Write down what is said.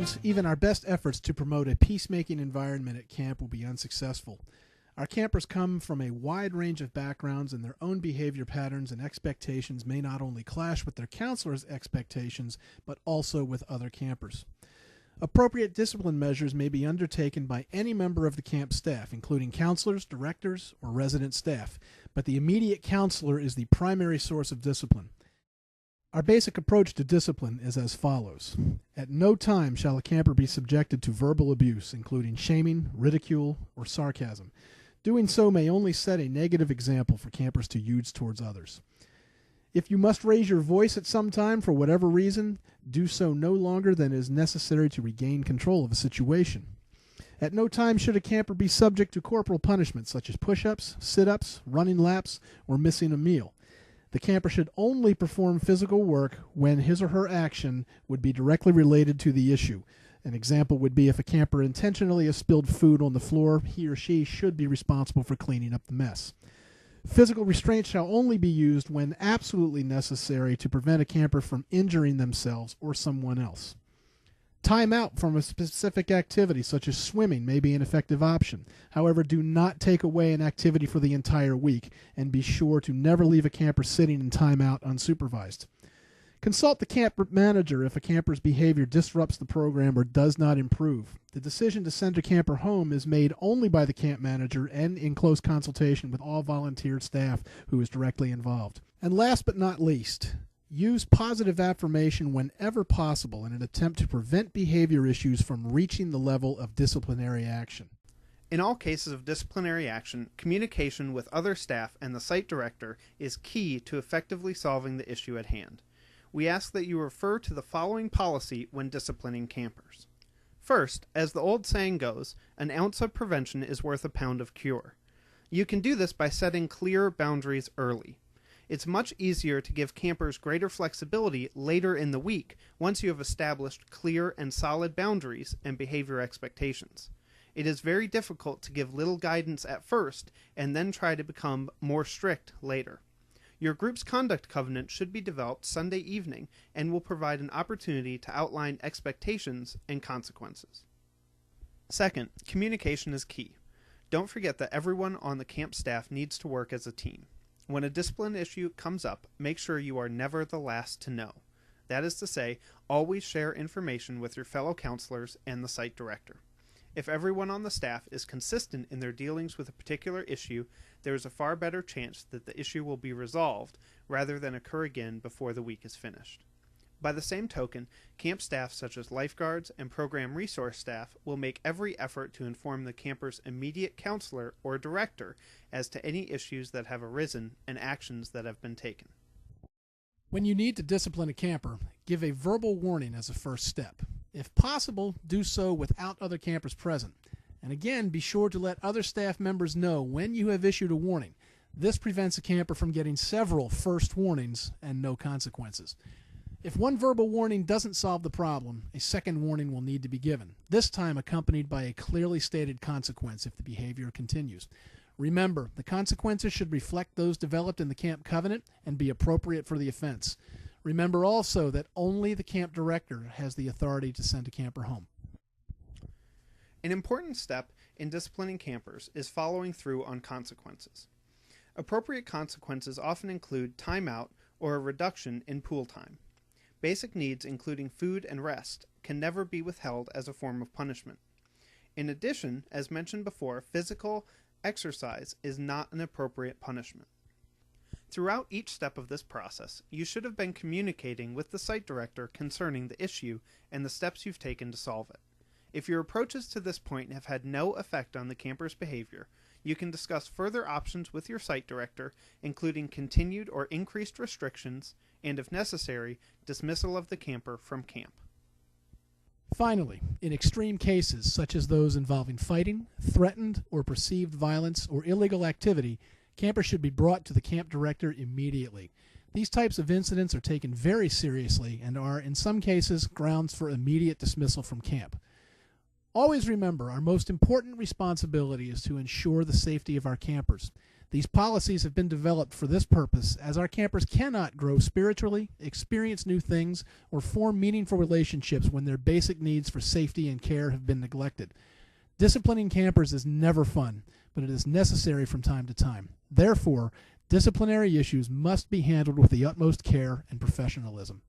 times, even our best efforts to promote a peacemaking environment at camp will be unsuccessful. Our campers come from a wide range of backgrounds, and their own behavior patterns and expectations may not only clash with their counselors' expectations, but also with other campers. Appropriate discipline measures may be undertaken by any member of the camp staff, including counselors, directors, or resident staff, but the immediate counselor is the primary source of discipline. Our basic approach to discipline is as follows. At no time shall a camper be subjected to verbal abuse, including shaming, ridicule, or sarcasm. Doing so may only set a negative example for campers to use towards others. If you must raise your voice at some time for whatever reason, do so no longer than is necessary to regain control of a situation. At no time should a camper be subject to corporal punishment such as push-ups, sit-ups, running laps, or missing a meal. The camper should only perform physical work when his or her action would be directly related to the issue. An example would be if a camper intentionally has spilled food on the floor, he or she should be responsible for cleaning up the mess. Physical restraint shall only be used when absolutely necessary to prevent a camper from injuring themselves or someone else. Time out from a specific activity, such as swimming, may be an effective option. However, do not take away an activity for the entire week, and be sure to never leave a camper sitting in timeout unsupervised. Consult the camp manager if a camper's behavior disrupts the program or does not improve. The decision to send a camper home is made only by the camp manager and in close consultation with all volunteer staff who is directly involved. And last but not least, use positive affirmation whenever possible in an attempt to prevent behavior issues from reaching the level of disciplinary action. In all cases of disciplinary action, communication with other staff and the site director is key to effectively solving the issue at hand. We ask that you refer to the following policy when disciplining campers. First, as the old saying goes, an ounce of prevention is worth a pound of cure. You can do this by setting clear boundaries early. It's much easier to give campers greater flexibility later in the week once you have established clear and solid boundaries and behavior expectations. It is very difficult to give little guidance at first and then try to become more strict later. Your group's conduct covenant should be developed Sunday evening and will provide an opportunity to outline expectations and consequences. Second, communication is key. Don't forget that everyone on the camp staff needs to work as a team. When a discipline issue comes up, make sure you are never the last to know. That is to say, always share information with your fellow counselors and the site director. If everyone on the staff is consistent in their dealings with a particular issue, there is a far better chance that the issue will be resolved rather than occur again before the week is finished. By the same token, camp staff such as lifeguards and program resource staff will make every effort to inform the camper's immediate counselor or director as to any issues that have arisen and actions that have been taken. When you need to discipline a camper, give a verbal warning as a first step. If possible, do so without other campers present. And again, be sure to let other staff members know when you have issued a warning. This prevents a camper from getting several first warnings and no consequences. If one verbal warning doesn't solve the problem, a second warning will need to be given, this time accompanied by a clearly stated consequence if the behavior continues. Remember, the consequences should reflect those developed in the camp covenant and be appropriate for the offense. Remember also that only the camp director has the authority to send a camper home. An important step in disciplining campers is following through on consequences. Appropriate consequences often include timeout or a reduction in pool time. Basic needs, including food and rest, can never be withheld as a form of punishment. In addition, as mentioned before, physical exercise is not an appropriate punishment. Throughout each step of this process, you should have been communicating with the site director concerning the issue and the steps you've taken to solve it. If your approaches to this point have had no effect on the camper's behavior, you can discuss further options with your site director, including continued or increased restrictions, and if necessary, dismissal of the camper from camp. Finally, in extreme cases such as those involving fighting, threatened or perceived violence, or illegal activity, campers should be brought to the camp director immediately. These types of incidents are taken very seriously and are, in some cases, grounds for immediate dismissal from camp. Always remember, our most important responsibility is to ensure the safety of our campers. These policies have been developed for this purpose, as our campers cannot grow spiritually, experience new things, or form meaningful relationships when their basic needs for safety and care have been neglected. Disciplining campers is never fun, but it is necessary from time to time. Therefore, disciplinary issues must be handled with the utmost care and professionalism.